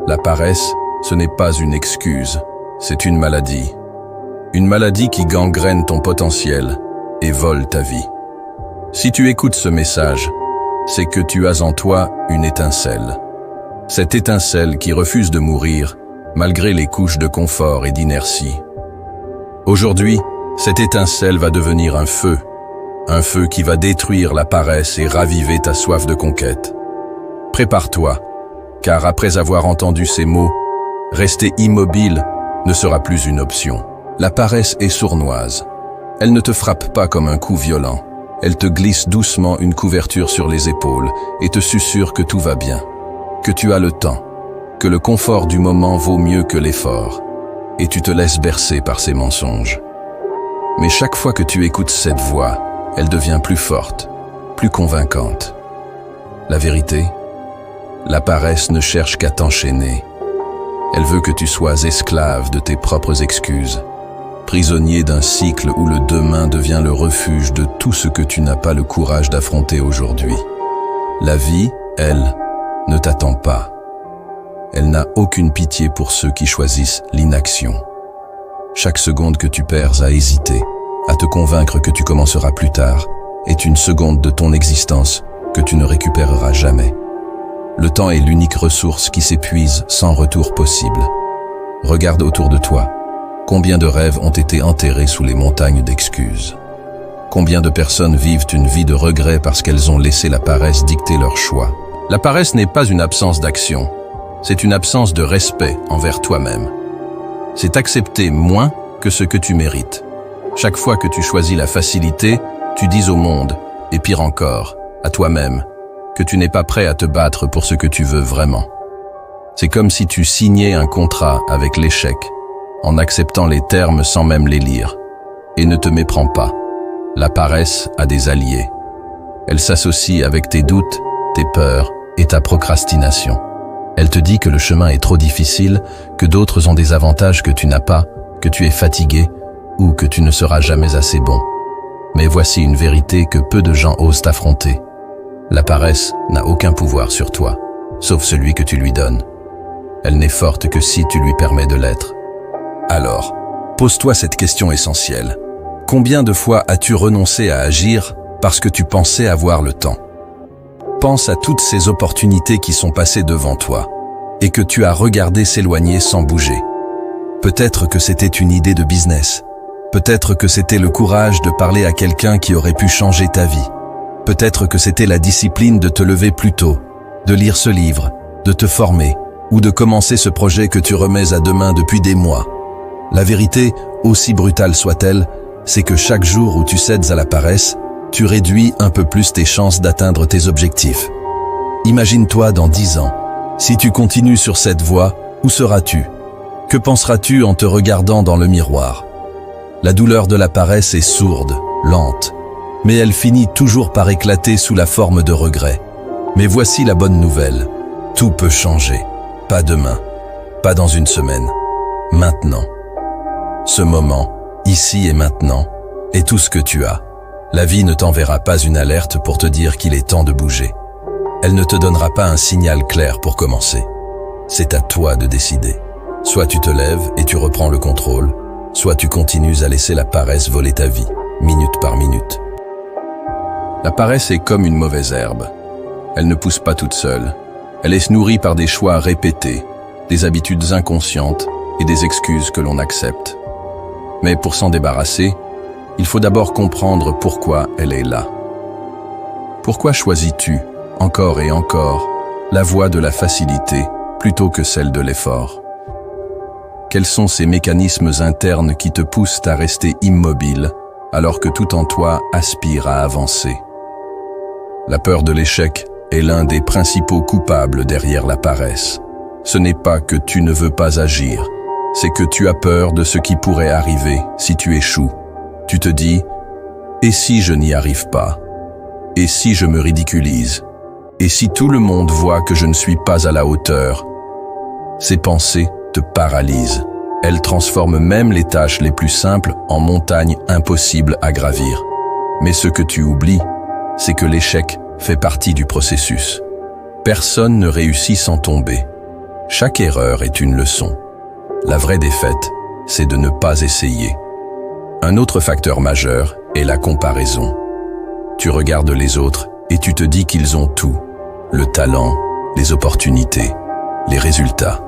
La paresse, ce n'est pas une excuse, c'est une maladie. Une maladie qui gangrène ton potentiel et vole ta vie. Si tu écoutes ce message, c'est que tu as en toi une étincelle. Cette étincelle qui refuse de mourir, malgré les couches de confort et d'inertie. Aujourd'hui, cette étincelle va devenir un feu qui va détruire la paresse et raviver ta soif de conquête. Prépare-toi, car après avoir entendu ces mots, rester immobile ne sera plus une option. La paresse est sournoise. Elle ne te frappe pas comme un coup violent. Elle te glisse doucement une couverture sur les épaules et te susurre que tout va bien, que tu as le temps, que le confort du moment vaut mieux que l'effort, et tu te laisses bercer par ces mensonges. Mais chaque fois que tu écoutes cette voix, elle devient plus forte, plus convaincante. La vérité, la paresse ne cherche qu'à t'enchaîner. Elle veut que tu sois esclave de tes propres excuses, prisonnier d'un cycle où le demain devient le refuge de tout ce que tu n'as pas le courage d'affronter aujourd'hui. La vie, elle, ne t'attend pas. Elle n'a aucune pitié pour ceux qui choisissent l'inaction. Chaque seconde que tu perds à hésiter, à te convaincre que tu commenceras plus tard, est une seconde de ton existence que tu ne récupéreras jamais. Le temps est l'unique ressource qui s'épuise sans retour possible. Regarde autour de toi. Combien de rêves ont été enterrés sous les montagnes d'excuses? Combien de personnes vivent une vie de regret parce qu'elles ont laissé la paresse dicter leur choix? La paresse n'est pas une absence d'action, c'est une absence de respect envers toi-même. C'est accepter moins que ce que tu mérites. Chaque fois que tu choisis la facilité, tu dis au monde, et pire encore, à toi-même, que tu n'es pas prêt à te battre pour ce que tu veux vraiment. C'est comme si tu signais un contrat avec l'échec, en acceptant les termes sans même les lire. Et ne te méprends pas, la paresse a des alliés. Elle s'associe avec tes doutes, tes peurs et ta procrastination. Elle te dit que le chemin est trop difficile, que d'autres ont des avantages que tu n'as pas, que tu es fatigué ou que tu ne seras jamais assez bon. Mais voici une vérité que peu de gens osent affronter. La paresse n'a aucun pouvoir sur toi, sauf celui que tu lui donnes. Elle n'est forte que si tu lui permets de l'être. Alors, pose-toi cette question essentielle. Combien de fois as-tu renoncé à agir parce que tu pensais avoir le temps? Pense à toutes ces opportunités qui sont passées devant toi et que tu as regardé s'éloigner sans bouger. Peut-être que c'était une idée de business. Peut-être que c'était le courage de parler à quelqu'un qui aurait pu changer ta vie. Peut-être que c'était la discipline de te lever plus tôt, de lire ce livre, de te former ou de commencer ce projet que tu remets à demain depuis des mois. La vérité, aussi brutale soit-elle, c'est que chaque jour où tu cèdes à la paresse, tu réduis un peu plus tes chances d'atteindre tes objectifs. Imagine-toi dans 10 ans. Si tu continues sur cette voie, où seras-tu? Que penseras-tu en te regardant dans le miroir? La douleur de la paresse est sourde, lente, mais elle finit toujours par éclater sous la forme de regrets. Mais voici la bonne nouvelle. Tout peut changer. Pas demain, pas dans une semaine. Maintenant. Ce moment, ici et maintenant, est tout ce que tu as. La vie ne t'enverra pas une alerte pour te dire qu'il est temps de bouger. Elle ne te donnera pas un signal clair pour commencer. C'est à toi de décider. Soit tu te lèves et tu reprends le contrôle, soit tu continues à laisser la paresse voler ta vie, minute par minute. La paresse est comme une mauvaise herbe. Elle ne pousse pas toute seule. Elle est nourrie par des choix répétés, des habitudes inconscientes et des excuses que l'on accepte. Mais pour s'en débarrasser, il faut d'abord comprendre pourquoi elle est là. Pourquoi choisis-tu, encore et encore, la voie de la facilité plutôt que celle de l'effort? Quels sont ces mécanismes internes qui te poussent à rester immobile alors que tout en toi aspire à avancer? La peur de l'échec est l'un des principaux coupables derrière la paresse. Ce n'est pas que tu ne veux pas agir, c'est que tu as peur de ce qui pourrait arriver si tu échoues. Tu te dis « Et si je n'y arrive pas? Et si je me ridiculise? Et si tout le monde voit que je ne suis pas à la hauteur ?» Ces pensées te paralysent. Elles transforment même les tâches les plus simples en montagnes impossibles à gravir. Mais ce que tu oublies, c'est que l'échec fait partie du processus. Personne ne réussit sans tomber. Chaque erreur est une leçon. La vraie défaite, c'est de ne pas essayer. Un autre facteur majeur est la comparaison. Tu regardes les autres et tu te dis qu'ils ont tout. Le talent, les opportunités, les résultats.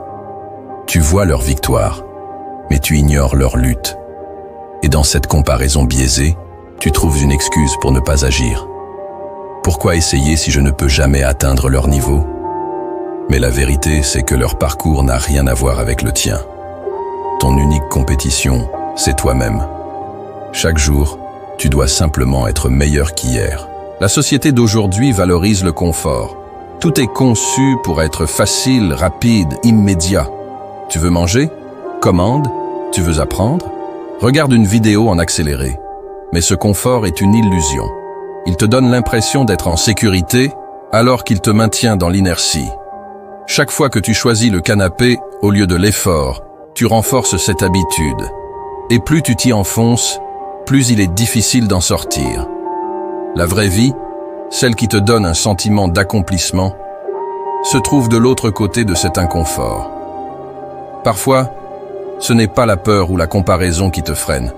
Tu vois leur victoire, mais tu ignores leur lutte. Et dans cette comparaison biaisée, tu trouves une excuse pour ne pas agir. Pourquoi essayer si je ne peux jamais atteindre leur niveau? Mais la vérité, c'est que leur parcours n'a rien à voir avec le tien. Ton unique compétition, c'est toi-même. Chaque jour, tu dois simplement être meilleur qu'hier. La société d'aujourd'hui valorise le confort. Tout est conçu pour être facile, rapide, immédiat. Tu veux manger? Commande? Tu veux apprendre? Regarde une vidéo en accéléré. Mais ce confort est une illusion. Il te donne l'impression d'être en sécurité alors qu'il te maintient dans l'inertie. Chaque fois que tu choisis le canapé au lieu de l'effort, tu renforces cette habitude. Et plus tu t'y enfonces, plus il est difficile d'en sortir. La vraie vie, celle qui te donne un sentiment d'accomplissement, se trouve de l'autre côté de cet inconfort. Parfois, ce n'est pas la peur ou la comparaison qui te freine,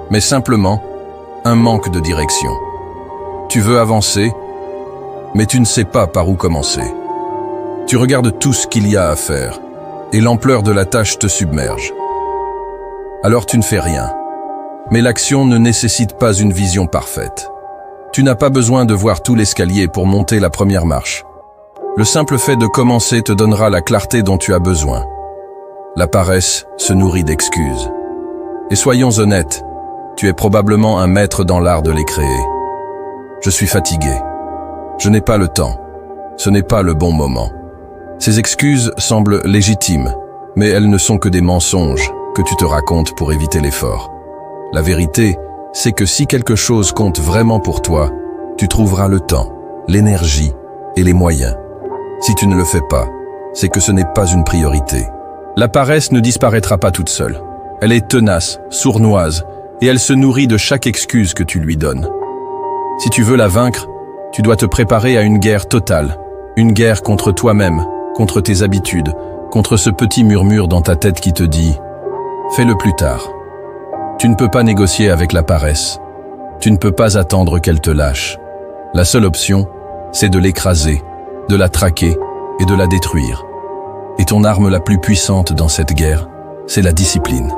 mais simplement un manque de direction. Tu veux avancer, mais tu ne sais pas par où commencer. Tu regardes tout ce qu'il y a à faire, et l'ampleur de la tâche te submerge. Alors tu ne fais rien. Mais l'action ne nécessite pas une vision parfaite. Tu n'as pas besoin de voir tout l'escalier pour monter la première marche. Le simple fait de commencer te donnera la clarté dont tu as besoin. La paresse se nourrit d'excuses. Et soyons honnêtes, tu es probablement un maître dans l'art de les créer. Je suis fatigué. Je n'ai pas le temps. Ce n'est pas le bon moment. Ces excuses semblent légitimes, mais elles ne sont que des mensonges que tu te racontes pour éviter l'effort. La vérité, c'est que si quelque chose compte vraiment pour toi, tu trouveras le temps, l'énergie et les moyens. Si tu ne le fais pas, c'est que ce n'est pas une priorité. La paresse ne disparaîtra pas toute seule. Elle est tenace, sournoise, et elle se nourrit de chaque excuse que tu lui donnes. Si tu veux la vaincre, tu dois te préparer à une guerre totale. Une guerre contre toi-même, contre tes habitudes, contre ce petit murmure dans ta tête qui te dit « Fais-le plus tard ». Tu ne peux pas négocier avec la paresse. Tu ne peux pas attendre qu'elle te lâche. La seule option, c'est de l'écraser, de la traquer et de la détruire. Et ton arme la plus puissante dans cette guerre, c'est la discipline.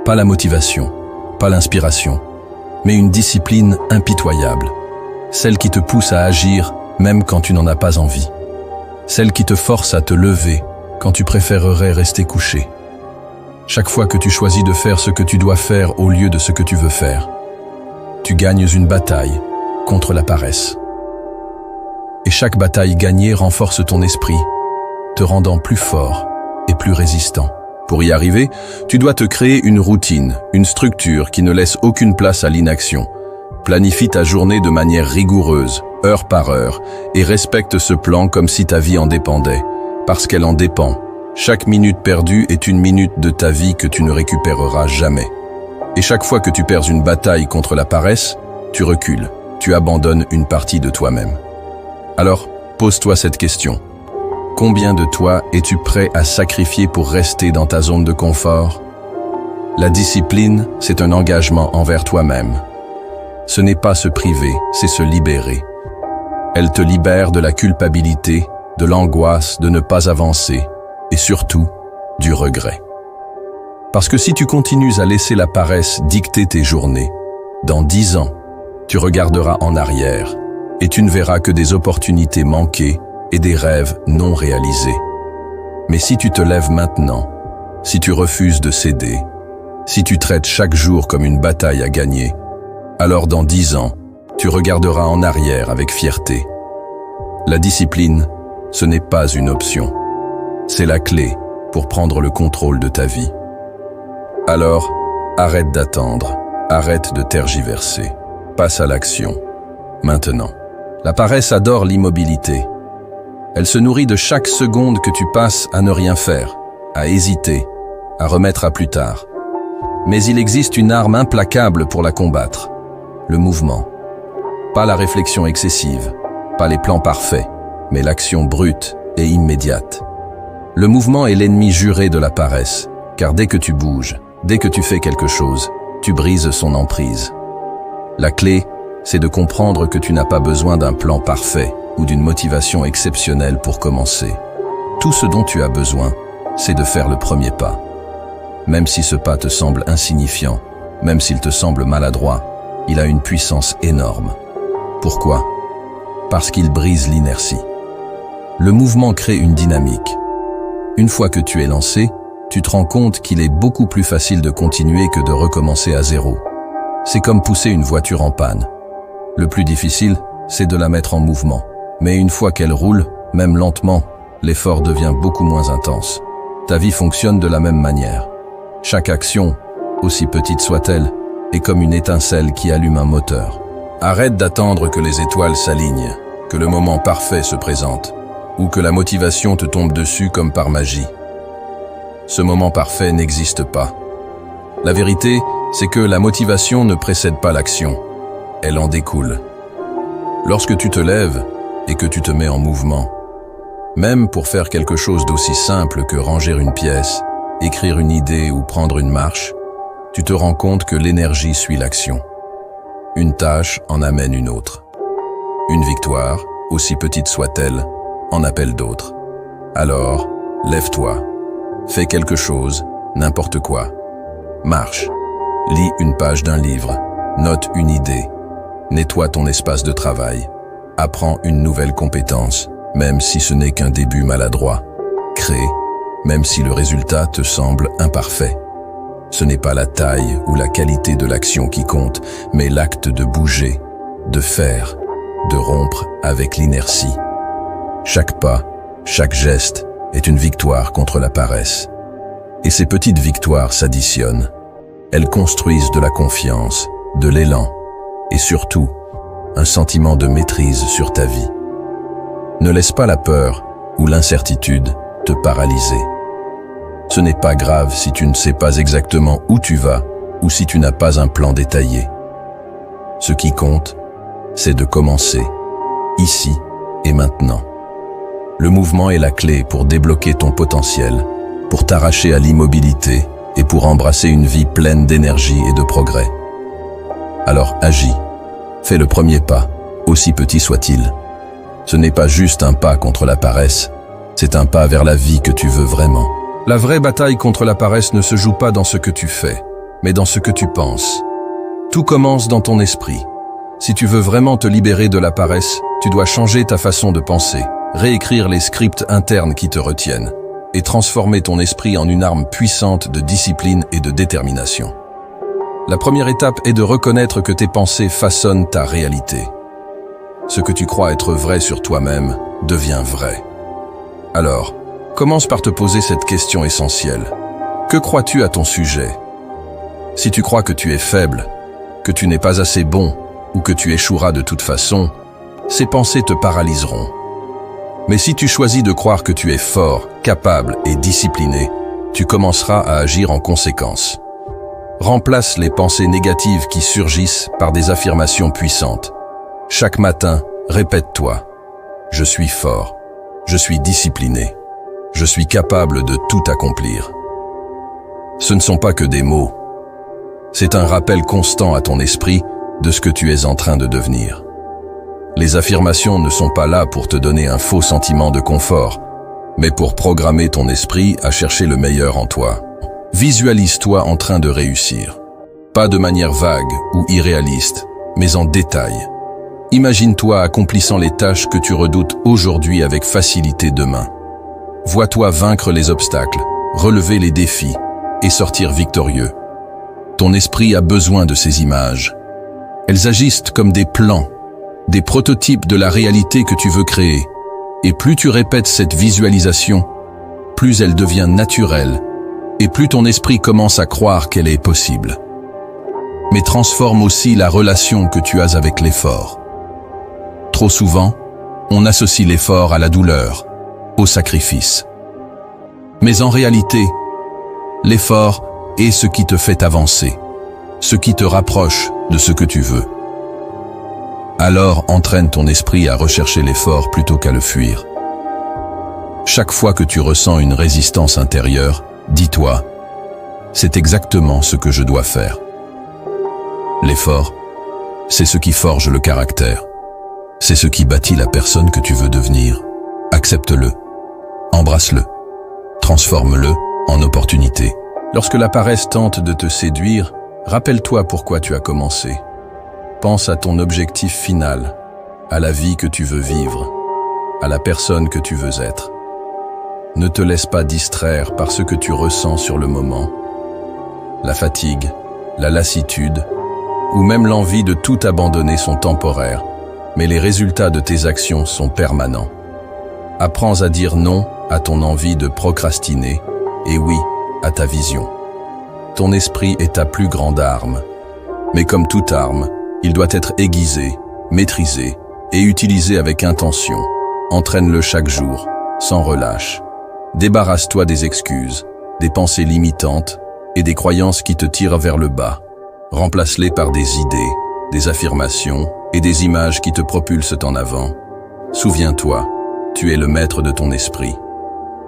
Pas la motivation, pas l'inspiration, mais une discipline impitoyable. Celle qui te pousse à agir même quand tu n'en as pas envie. Celle qui te force à te lever quand tu préférerais rester couché. Chaque fois que tu choisis de faire ce que tu dois faire au lieu de ce que tu veux faire, tu gagnes une bataille contre la paresse. Et chaque bataille gagnée renforce ton esprit, te rendant plus fort et plus résistant. Pour y arriver, tu dois te créer une routine, une structure qui ne laisse aucune place à l'inaction. Planifie ta journée de manière rigoureuse, heure par heure, et respecte ce plan comme si ta vie en dépendait, parce qu'elle en dépend. Chaque minute perdue est une minute de ta vie que tu ne récupéreras jamais. Et chaque fois que tu perds une bataille contre la paresse, tu recules, tu abandonnes une partie de toi-même. Alors, pose-toi cette question. Combien de toi es-tu prêt à sacrifier pour rester dans ta zone de confort? La discipline, c'est un engagement envers toi-même. Ce n'est pas se priver, c'est se libérer. Elle te libère de la culpabilité, de l'angoisse de ne pas avancer, et surtout, du regret. Parce que si tu continues à laisser la paresse dicter tes journées, dans 10 ans, tu regarderas en arrière et tu ne verras que des opportunités manquées et des rêves non réalisés. Mais si tu te lèves maintenant, si tu refuses de céder, si tu traites chaque jour comme une bataille à gagner, alors dans 10 ans, tu regarderas en arrière avec fierté. La discipline, ce n'est pas une option. C'est la clé pour prendre le contrôle de ta vie. Alors, arrête d'attendre, arrête de tergiverser, passe à l'action, maintenant. La paresse adore l'immobilité. Elle se nourrit de chaque seconde que tu passes à ne rien faire, à hésiter, à remettre à plus tard. Mais il existe une arme implacable pour la combattre, le mouvement. Pas la réflexion excessive, pas les plans parfaits, mais l'action brute et immédiate. Le mouvement est l'ennemi juré de la paresse, car dès que tu bouges, dès que tu fais quelque chose, tu brises son emprise. La clé, c'est de comprendre que tu n'as pas besoin d'un plan parfait ou d'une motivation exceptionnelle pour commencer. Tout ce dont tu as besoin, c'est de faire le premier pas. Même si ce pas te semble insignifiant, même s'il te semble maladroit, il a une puissance énorme. Pourquoi? Parce qu'il brise l'inertie. Le mouvement crée une dynamique. Une fois que tu es lancé, tu te rends compte qu'il est beaucoup plus facile de continuer que de recommencer à zéro. C'est comme pousser une voiture en panne. Le plus difficile, c'est de la mettre en mouvement. Mais une fois qu'elle roule, même lentement, l'effort devient beaucoup moins intense. Ta vie fonctionne de la même manière. Chaque action, aussi petite soit-elle, est comme une étincelle qui allume un moteur. Arrête d'attendre que les étoiles s'alignent, que le moment parfait se présente, ou que la motivation te tombe dessus comme par magie. Ce moment parfait n'existe pas. La vérité, c'est que la motivation ne précède pas l'action. Elle en découle. Lorsque tu te lèves et que tu te mets en mouvement, même pour faire quelque chose d'aussi simple que ranger une pièce, écrire une idée ou prendre une marche, tu te rends compte que l'énergie suit l'action. Une tâche en amène une autre. Une victoire, aussi petite soit-elle, en appelle d'autres. Alors, lève-toi. Fais quelque chose, n'importe quoi. Marche. Lis une page d'un livre. Note une idée. Nettoie ton espace de travail. Apprends une nouvelle compétence, même si ce n'est qu'un début maladroit. Crée, même si le résultat te semble imparfait. Ce n'est pas la taille ou la qualité de l'action qui compte, mais l'acte de bouger, de faire, de rompre avec l'inertie. Chaque pas, chaque geste est une victoire contre la paresse. Et ces petites victoires s'additionnent. Elles construisent de la confiance, de l'élan, et surtout, un sentiment de maîtrise sur ta vie. Ne laisse pas la peur ou l'incertitude te paralyser. Ce n'est pas grave si tu ne sais pas exactement où tu vas ou si tu n'as pas un plan détaillé. Ce qui compte, c'est de commencer, ici et maintenant. Le mouvement est la clé pour débloquer ton potentiel, pour t'arracher à l'immobilité et pour embrasser une vie pleine d'énergie et de progrès. Alors agis, fais le premier pas, aussi petit soit-il. Ce n'est pas juste un pas contre la paresse, c'est un pas vers la vie que tu veux vraiment. La vraie bataille contre la paresse ne se joue pas dans ce que tu fais, mais dans ce que tu penses. Tout commence dans ton esprit. Si tu veux vraiment te libérer de la paresse, tu dois changer ta façon de penser, réécrire les scripts internes qui te retiennent, et transformer ton esprit en une arme puissante de discipline et de détermination. La première étape est de reconnaître que tes pensées façonnent ta réalité. Ce que tu crois être vrai sur toi-même devient vrai. Alors, commence par te poser cette question essentielle. Que crois-tu à ton sujet? Si tu crois que tu es faible, que tu n'es pas assez bon ou que tu échoueras de toute façon, ces pensées te paralyseront. Mais si tu choisis de croire que tu es fort, capable et discipliné, tu commenceras à agir en conséquence. Remplace les pensées négatives qui surgissent par des affirmations puissantes. Chaque matin, répète-toi « Je suis fort, je suis discipliné, je suis capable de tout accomplir ». Ce ne sont pas que des mots. C'est un rappel constant à ton esprit de ce que tu es en train de devenir. Les affirmations ne sont pas là pour te donner un faux sentiment de confort, mais pour programmer ton esprit à chercher le meilleur en toi. Visualise-toi en train de réussir. Pas de manière vague ou irréaliste, mais en détail. Imagine-toi accomplissant les tâches que tu redoutes aujourd'hui avec facilité demain. Vois-toi vaincre les obstacles, relever les défis et sortir victorieux. Ton esprit a besoin de ces images. Elles agissent comme des plans, des prototypes de la réalité que tu veux créer. Et plus tu répètes cette visualisation, plus elle devient naturelle, et plus ton esprit commence à croire qu'elle est possible. Mais transforme aussi la relation que tu as avec l'effort. Trop souvent, on associe l'effort à la douleur, au sacrifice. Mais en réalité, l'effort est ce qui te fait avancer, ce qui te rapproche de ce que tu veux. Alors entraîne ton esprit à rechercher l'effort plutôt qu'à le fuir. Chaque fois que tu ressens une résistance intérieure, dis-toi, c'est exactement ce que je dois faire. L'effort, c'est ce qui forge le caractère. C'est ce qui bâtit la personne que tu veux devenir. Accepte-le, embrasse-le, transforme-le en opportunité. Lorsque la paresse tente de te séduire, rappelle-toi pourquoi tu as commencé. Pense à ton objectif final, à la vie que tu veux vivre, à la personne que tu veux être. Ne te laisse pas distraire par ce que tu ressens sur le moment. La fatigue, la lassitude, ou même l'envie de tout abandonner sont temporaires, mais les résultats de tes actions sont permanents. Apprends à dire non à ton envie de procrastiner et oui à ta vision. Ton esprit est ta plus grande arme. Mais comme toute arme, il doit être aiguisé, maîtrisé et utilisé avec intention. Entraîne-le chaque jour, sans relâche. Débarrasse-toi des excuses, des pensées limitantes et des croyances qui te tirent vers le bas. Remplace-les par des idées, des affirmations et des images qui te propulsent en avant. Souviens-toi, tu es le maître de ton esprit.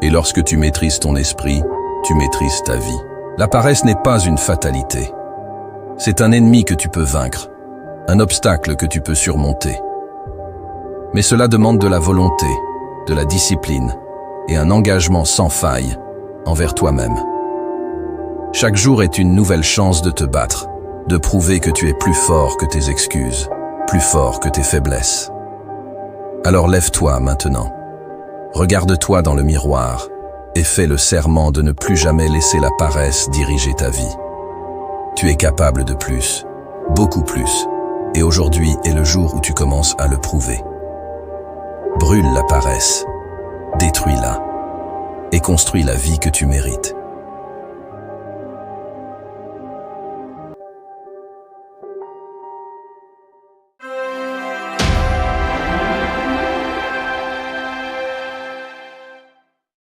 Et lorsque tu maîtrises ton esprit, tu maîtrises ta vie. La paresse n'est pas une fatalité. C'est un ennemi que tu peux vaincre, un obstacle que tu peux surmonter. Mais cela demande de la volonté, de la discipline et un engagement sans faille envers toi-même. Chaque jour est une nouvelle chance de te battre, de prouver que tu es plus fort que tes excuses, plus fort que tes faiblesses. Alors lève-toi maintenant, regarde-toi dans le miroir et fais le serment de ne plus jamais laisser la paresse diriger ta vie. Tu es capable de plus, beaucoup plus, et aujourd'hui est le jour où tu commences à le prouver. Brûle la paresse, détruis-la et construis la vie que tu mérites.